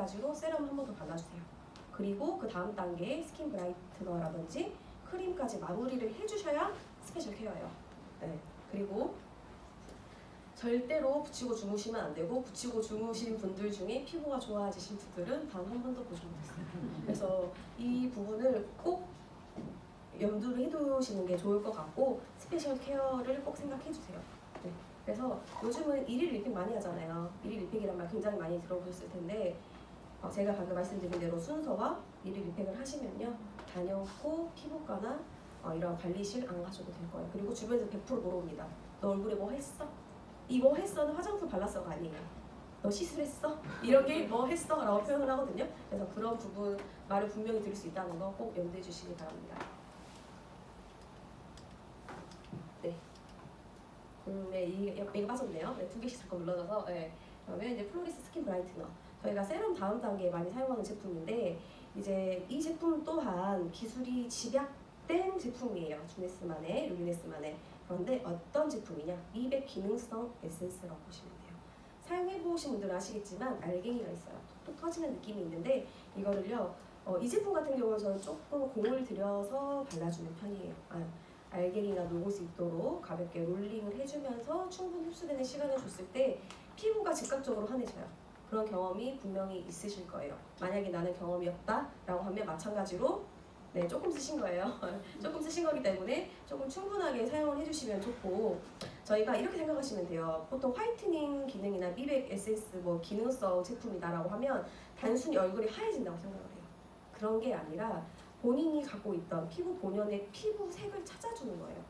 마찬가지로 세럼 한 번 더 발라주세요. 그리고 그 다음 단계에 스킨 브라이트너라든지 크림까지 마무리를 해주셔야 스페셜 케어예요. 네. 그리고 절대로 붙이고 주무시면 안 되고, 붙이고 주무신 분들 중에 피부가 좋아지신 분들은 단 한 번도 보지 못했어요. 그래서 이 부분을 꼭 염두를 해두시는 게 좋을 것 같고, 스페셜 케어를 꼭 생각해 주세요. 네. 그래서 요즘은 일일 리팩 많이 하잖아요. 일일 리팩이란 말 굉장히 많이 들어보셨을 텐데, 제가 방금 말씀드린 대로 순서와 일일 리팩을 하시면요, 단연코 피부과나 이런 관리실 안 가셔도 될 거예요. 그리고 주변에서 100% 물어봅니다. 너 얼굴에 뭐 했어? 이 뭐 했어는 화장품 발랐어가 아니에요. 너 시술했어? 이런 게 뭐 했어? 라고 표현을 하거든요. 그래서 그런 부분 말을 분명히 들을 수 있다는 거 꼭 염두해 주시기 바랍니다. 네. 네, 이거 빠졌네요. 네, 2개씩 잠깐 눌러줘서. 네. 그러면 이제 플로리스 스킨 브라이트너. 저희가 세럼 다음 단계에 많이 사용하는 제품인데, 이제 이 제품 또한 기술이 집약된 제품이에요. 주네스만의, 루미네스만의. 그런데 어떤 제품이냐? 미백 기능성 에센스라고 보시면 돼요. 사용해보신 분들은 아시겠지만 알갱이가 있어요. 톡톡 터지는 느낌이 있는데, 이거를요, 이 제품 같은 경우는 저는 조금 공을 들여서 발라주는 편이에요. 알갱이가 녹을 수 있도록 가볍게 롤링을 해주면서 충분히 흡수되는 시간을 줬을 때 피부가 즉각적으로 환해져요. 그런 경험이 분명히 있으실 거예요. 만약에 나는 경험이 없다라고 하면 마찬가지로 네, 조금 쓰신 거예요. 조금 쓰신 거기 때문에 조금 충분하게 사용을 해주시면 좋고, 저희가 이렇게 생각하시면 돼요. 보통 화이트닝 기능이나 미백 에센스 뭐 기능성 제품이다라고 하면 단순히 얼굴이 하얘진다고 생각을 해요. 그런 게 아니라 본인이 갖고 있던 피부 본연의 피부 색을 찾아주는 거예요.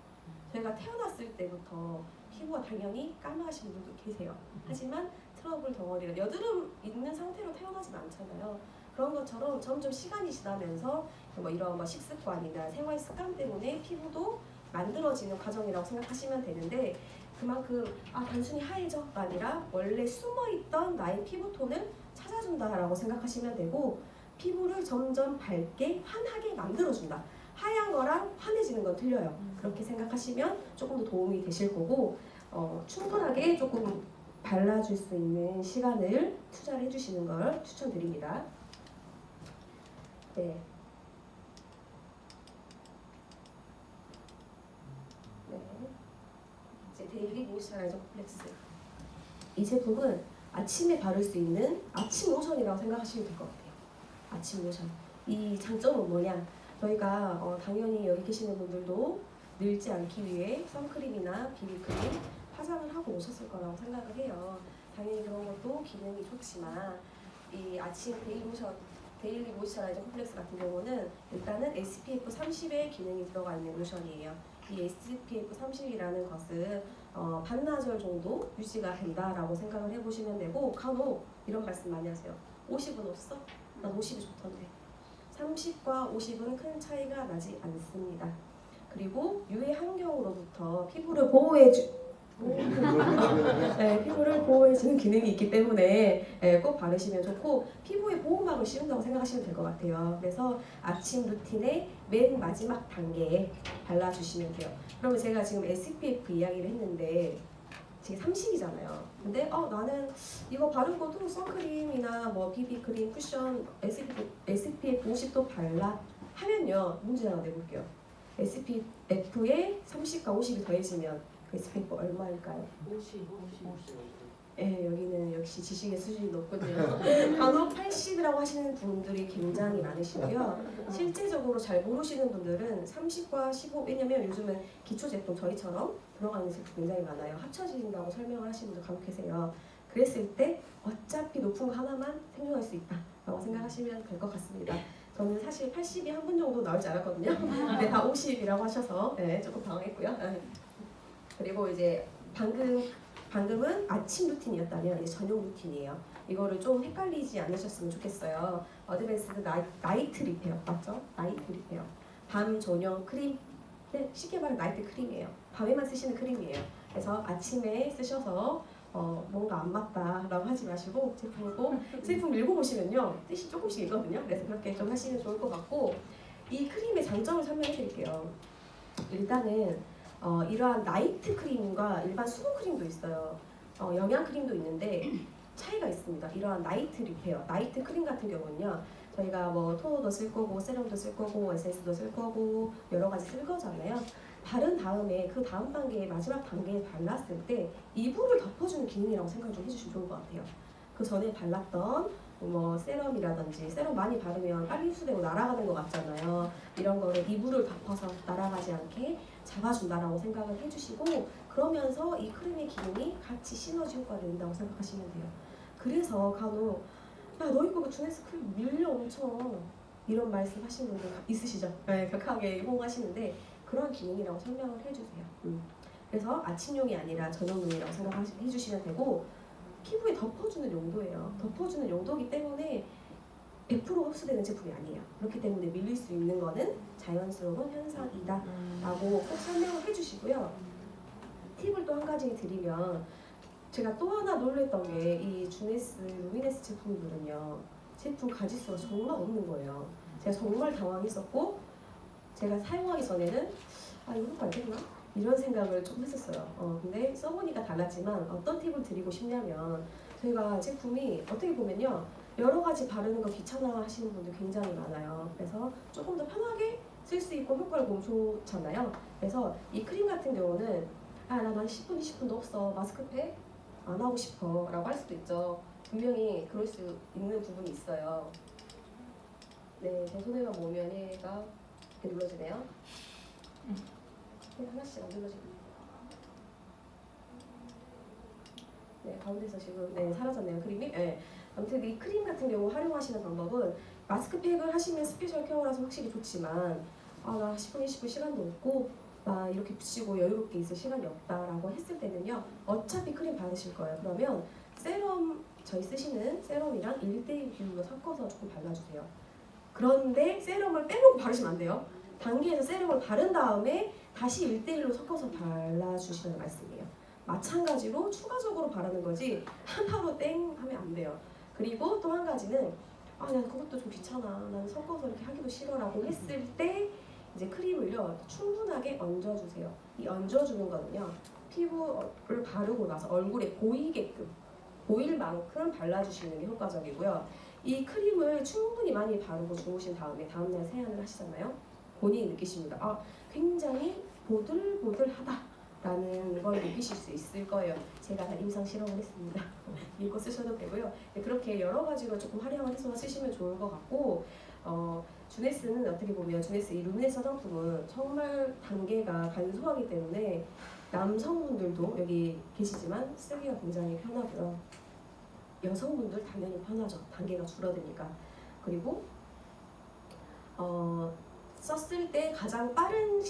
저희가 태어났을 때부터 피부가 당연히 까마하신 분들도 계세요. 하지만 트러블 덩어리가 여드름 있는 상태로 태어나진 않잖아요. 그런 것처럼 점점 시간이 지나면서 뭐 이런 뭐 식습관이나 생활 습관 때문에 피부도 만들어지는 과정이라고 생각하시면 되는데, 그만큼 단순히 하얘져가 아니라 원래 숨어있던 나의 피부톤을 찾아준다라고 생각하시면 되고, 피부를 점점 밝게 환하게 만들어준다. 하얀 거랑 환해지는 건 틀려요. 그렇게 생각하시면 조금 더 도움이 되실 거고, 충분하게 조금 발라줄 수 있는 시간을 투자를 해주시는 걸 추천드립니다. 네. 네. 이제 데일리 모이스처라이저 콤플렉스. 이 제품은 아침에 바를 수 있는 아침 로션이라고 생각하시면 될 것 같아요. 아침 로션. 이 장점은 뭐냐? 저희가 당연히 여기 계시는 분들도 늙지 않기 위해 선크림이나 비비크림 화장을 하고 오셨을 거라고 생각을 해요. 당연히 그런 것도 기능이 좋지만, 이 아침 데일리 모이스처라이저 콤플렉스 같은 경우는 일단은 SPF 30의 기능이 들어가 있는 로션이에요. 이 SPF 30이라는 것은 반나절 정도 유지가 된다라고 생각을 해보시면 되고, 간혹 이런 말씀 많이 하세요. 50은 없어? 난 50이 좋던데. 30과 50은 큰 차이가 나지 않습니다. 그리고 유해 환경으로부터 피부를 피부를 보호해주는 기능이 있기 때문에 꼭 바르시면 좋고, 피부에 보호막을 씌운다고 생각하시면 될 것 같아요. 그래서 아침 루틴의 맨 마지막 단계에 발라주시면 돼요. 그러면 제가 지금 SPF 이야기를 했는데 지금 30이잖아요. 근데 나는 이거 바르고도 선크림이나 뭐 비비크림, 쿠션, SPF 50도 발라 하면요, 문제 하나 내볼게요. SPF에 30과 50이 더해지면 SPF 얼마일까요? 50. 네, 여기는 역시 지식의 수준이 높군요. 간혹 80이라고 하시는 분들이 굉장히 많으시고요. 실제적으로 잘 모르시는 분들은 30과 15, 왜냐면 요즘은 기초 제품 저희처럼 들어가는 제품 굉장히 많아요. 합쳐진다고 설명을 하시는 분들 간혹 계세요. 그랬을 때 어차피 높은 거 하나만 생존할 수 있다라고 생각하시면 될 것 같습니다. 저는 사실 80이 한 분 정도 나올 줄 알았거든요. 근데 다 50이라고 하셔서 조금 당황했고요. 그리고 이제 방금은 아침 루틴이었다면 이제 저녁 루틴이에요. 이거를 좀 헷갈리지 않으셨으면 좋겠어요. 어드밴스드 나이트 리페어 맞죠? 나이트 리페어. 밤 저녁 크림. 쉽게 말해 나이트 크림이에요. 밤에만 쓰시는 크림이에요. 그래서 아침에 쓰셔서 뭔가 안 맞다라고 하지 마시고 제품 읽어보시면요, 뜻이 조금씩 있거든요. 그래서 그렇게 좀 하시면 좋을 것 같고, 이 크림의 장점을 설명해 드릴게요. 일단은 이러한 나이트 크림과 일반 수분 크림도 있어요. 영양 크림도 있는데 차이가 있습니다. 이러한 나이트 리페어, 나이트 크림 같은 경우는요. 저희가 뭐 토너도 쓸 거고 세럼도 쓸 거고 에센스도 쓸 거고 여러 가지 쓸 거잖아요. 바른 다음에 그 다음 단계 마지막 단계에 발랐을 때 이불을 덮어주는 기능이라고 생각 좀 해주시면 좋을 것 같아요. 그 전에 발랐던 뭐 세럼이라든지 세럼 많이 바르면 빨리 흡수되고 날아가는 것 같잖아요. 이런 거를 이불을 덮어서 날아가지 않게 잡아준다라고 생각을 해주시고 그러면서 이 크림의 기능이 같이 시너지 효과를 낸다고 생각하시면 돼요. 그래서 간혹 야 너 이거 주네스 크림 밀려 엄청 이런 말씀 하시는 분들 있으시죠? 네, 격하게 호응하시는데 그런 기능이라고 설명을 해주세요. 그래서 아침용이 아니라 저녁용이라고 생각해주시면 되고 피부에 덮어주는 용도예요. 덮어주는 용도이기 때문에 100% 흡수되는 제품이 아니에요. 그렇기 때문에 밀릴 수 있는 거는 자연스러운 현상이다 라고 꼭 설명을 해주시고요. 팁을 또 한 가지 드리면 제가 또 하나 놀랬던 게 이 주네스 루미네스 제품들은요. 제품 가짓수가 정말 없는 거예요. 제가 정말 당황했었고 제가 사용하기 전에는 아 이거 효과 알겠나? 이런 생각을 좀 했었어요. 근데 써보니까 달랐지만 어떤 팁을 드리고 싶냐면 저희가 제품이 어떻게 보면요. 여러 가지 바르는 거 귀찮아 하시는 분들 굉장히 많아요. 그래서 조금 더 편하게 쓸 수 있고 효과를 보면 좋잖아요. 그래서 이 크림 같은 경우는 난 10분, 20분도 없어. 마스크팩 안 하고 싶어 라고 할 수도 있죠. 분명히 그럴 수 있는 부분이 있어요. 네, 제 손에만 모으면 얘가 이렇게 눌러지네요. 하나씩 안 눌러지고. 네, 가운데서 지금 사라졌네요. 크림이. 네. 아무튼 이 크림 같은 경우 활용하시는 방법은 마스크팩을 하시면 스페셜 케어라서 확실히 좋지만 나 10분, 20분 시간도 없고 나 이렇게 붙이고 여유롭게 있을 시간이 없다라고 했을 때는요. 어차피 크림 바르실 거예요. 그러면 세럼, 저희 쓰시는 세럼이랑 1대1 비율로 섞어서 조금 발라주세요. 그런데 세럼을 빼놓고 바르시면 안 돼요. 단계에서 세럼을 바른 다음에 다시 1대1로 섞어서 발라주시는 말씀이에요. 마찬가지로 추가적으로 바르는 거지 하나로 땡 하면 안 돼요. 그리고 또 한 가지는 난 그것도 좀 귀찮아. 나는 섞어서 이렇게 하기도 싫어라고 했을 때 이제 크림을요 충분하게 얹어주세요. 이 얹어주는 거는요 피부를 바르고 나서 얼굴에 보이게끔 보일 만큼 발라주시는 게 효과적이고요. 이 크림을 충분히 많이 바르고 주무신 다음에 다음날 세안을 하시잖아요. 본인이 느끼십니다. 굉장히 보들보들하다라는 걸 느끼실 수 있을 거예요. 제가 다 임상 실험을 했습니다. 읽고 쓰셔도 되고요. 그렇게 여러 가지로 조금 활용을 해서 쓰시면 좋을 것 같고 주네스는 어떻게 보면 주네스 이 루미네스 화장품은 정말 단계가 간소하기 때문에 남성분들도 여기 계시지만 쓰기가 굉장히 편하고요. 여성분들 당연히 편하죠. 단계가 줄어드니까. 그리고 썼을 때 가장 빠른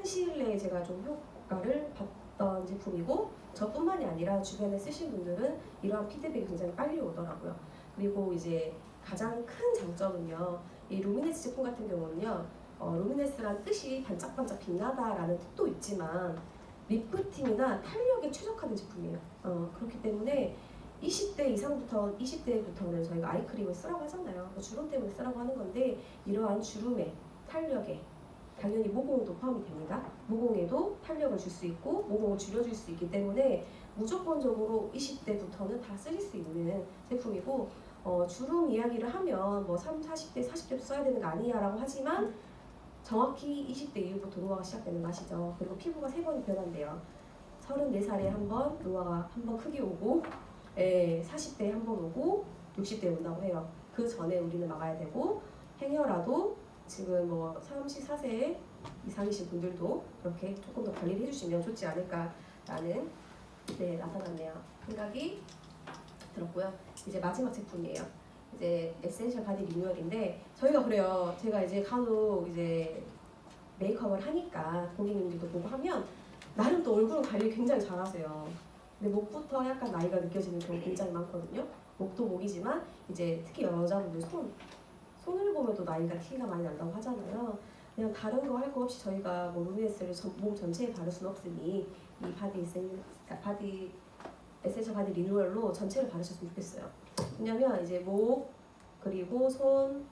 시일 내에 제가 좀 효과를 봤던 제품이고 저뿐만이 아니라 주변에 쓰신 분들은 이러한 피드백이 굉장히 빨리 오더라고요. 그리고 이제 가장 큰 장점은요. 이 루미네스 제품 같은 경우는요. 루미네스란 뜻이 반짝반짝 빛나다라는 뜻도 있지만 리프팅이나 탄력에 최적화된 제품이에요. 그렇기 때문에 20대 이상부터 20대부터는 저희가 아이크림을 쓰라고 하잖아요. 주름 때문에 쓰라고 하는 건데 이러한 주름에 탄력에 당연히 모공도 포함이 됩니다. 모공에도 탄력을 줄 수 있고 모공을 줄여줄 수 있기 때문에 무조건적으로 20대부터는 다 쓰실 수 있는 제품이고 주름 이야기를 하면 뭐 30, 40대, 40대도 써야 되는 거 아니야 라고 하지만 정확히 20대 이후부터 노화가 시작되는 거 아시죠? 그리고 피부가 3번이 변한대요. 34살에 한 번 노화가 한 번 크게 오고 40대에 한 번 오고 60대에 온다고 해요. 그 전에 우리는 막아야 되고 행여라도 지금 뭐 34세 이상이신 분들도 그렇게 조금 더 관리를 해주시면 좋지 않을까라는 나타났네요. 생각이 들었고요. 이제 마지막 제품이에요. 이제 에센셜 바디 리뉴얼인데 저희가 그래요. 제가 이제 간혹 이제 메이크업을 하니까 고객님들도 보고 하면 나름 또 얼굴은 관리 굉장히 잘하세요. 근데 목부터 약간 나이가 느껴지는 경우 굉장히 많거든요. 목도 목이지만 이제 특히 여자분들 손을 보면 또 나이가 티가 많이 난다고 하잖아요. 그냥 다른 거 할 거 없이 저희가 뭐 루미네스를 몸 전체에 바를 수는 없으니 이 바디 에센셜 바디 리뉴얼로 전체를 바르셨으면 좋겠어요. 왜냐면 이제 목 그리고 손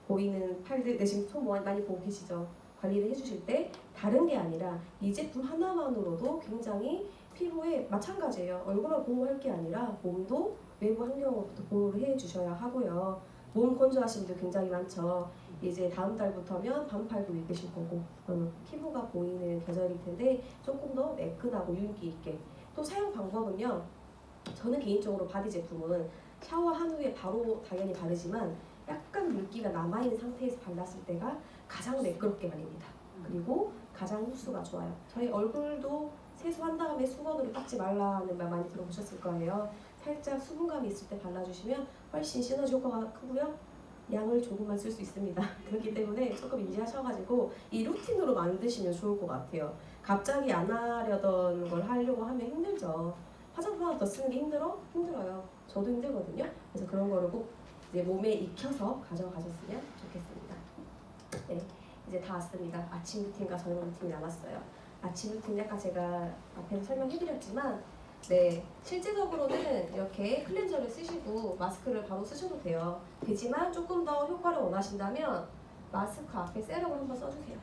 보이는 팔들 지금 손 많이 보고 계시죠? 관리를 해주실 때 다른 게 아니라 이 제품 하나만으로도 굉장히 피부에 마찬가지예요. 얼굴만 보호할 게 아니라 몸도 외부 환경으로부터 보호를 해주셔야 하고요. 몸 건조하신 분들 굉장히 많죠. 이제 다음 달부터면 반팔도 입으실 거고 피부가 보이는 계절일 텐데 조금 더 매끈하고 윤기 있게. 또 사용 방법은요. 저는 개인적으로 바디 제품은 샤워한 후에 바로 당연히 바르지만 약간 물기가 남아있는 상태에서 발랐을 때가 가장 매끄럽게 발립니다. 그리고 가장 흡수가 좋아요. 저희 얼굴도 세수한 다음에 수건으로 닦지 말라는 말 많이 들어보셨을 거예요. 살짝 수분감이 있을 때 발라주시면 훨씬 시너지 효과가 크고요. 양을 조금만 쓸 수 있습니다. 그렇기 때문에 조금 인지하셔가지고 이 루틴으로 만드시면 좋을 것 같아요. 갑자기 안 하려던 걸 하려고 하면 힘들죠. 화장품 하나 더 쓰는 게 힘들어요. 저도 힘들거든요. 그래서 그런 거를 꼭 이제 몸에 익혀서 가져가셨으면 좋겠습니다. 네, 이제 다 왔습니다. 아침 루틴과 저녁 루틴이 남았어요. 아침 루틴 약간 제가 앞에서 설명해드렸지만 네, 실제적으로는 이렇게 클렌저를 쓰시고 마스크를 바로 쓰셔도 돼요. 되지만 조금 더 효과를 원하신다면 마스크 앞에 세럼을 한번 써주세요.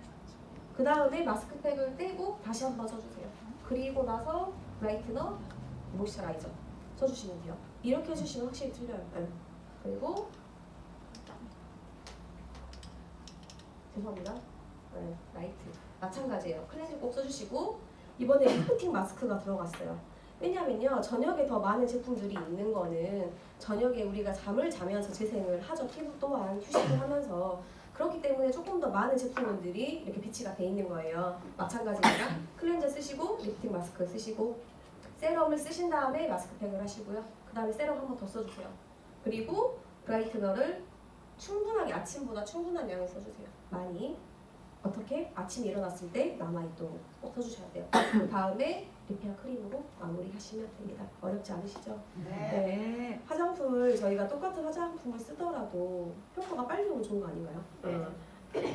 그 다음에 마스크팩을 떼고 다시 한번 써주세요. 그리고 나서 브라이트너, 모이스처라이저 써주시면 돼요. 이렇게 해주시면 확실히 틀려요. 네. 그리고 죄송합니다. 네, 라이트 마찬가지예요. 클렌징 꼭 써주시고 이번에 리프팅 마스크가 들어갔어요. 왜냐면요 저녁에 더 많은 제품들이 있는 거는 저녁에 우리가 잠을 자면서 재생을 하죠. 피부 또한 휴식을 하면서 그렇기 때문에 조금 더 많은 제품들이 이렇게 비치가 돼 있는 거예요. 마찬가지입니다. 클렌저 쓰시고 리프팅 마스크 쓰시고 세럼을 쓰신 다음에 마스크팩을 하시고요. 그 다음에 세럼 한 번 더 써주세요. 그리고 브라이트너를 충분하게 아침보다 충분한 양을 써주세요. 많이. 어떻게? 아침에 일어났을 때 남아있도록 꼭 써주셔야 돼요. 그 다음에 리페어 크림으로 마무리하시면 됩니다. 어렵지 않으시죠? 네. 화장품을 저희가 똑같은 화장품을 쓰더라도 효과가 빨리 오면 좋은 거 아닌가요?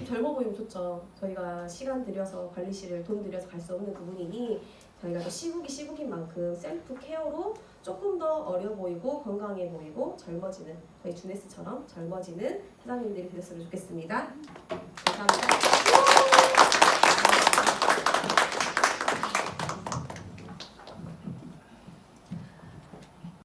젊어 보이면 좋죠. 저희가 시간 들여서 관리실을 돈 들여서 갈 수 없는 부분이니 저희가 또 시국인 만큼 셀프 케어로 조금 더 어려 보이고 건강해 보이고 젊어지는 저희 주네스처럼 젊어지는 사장님들이 되셨으면 좋겠습니다. 감사합니다.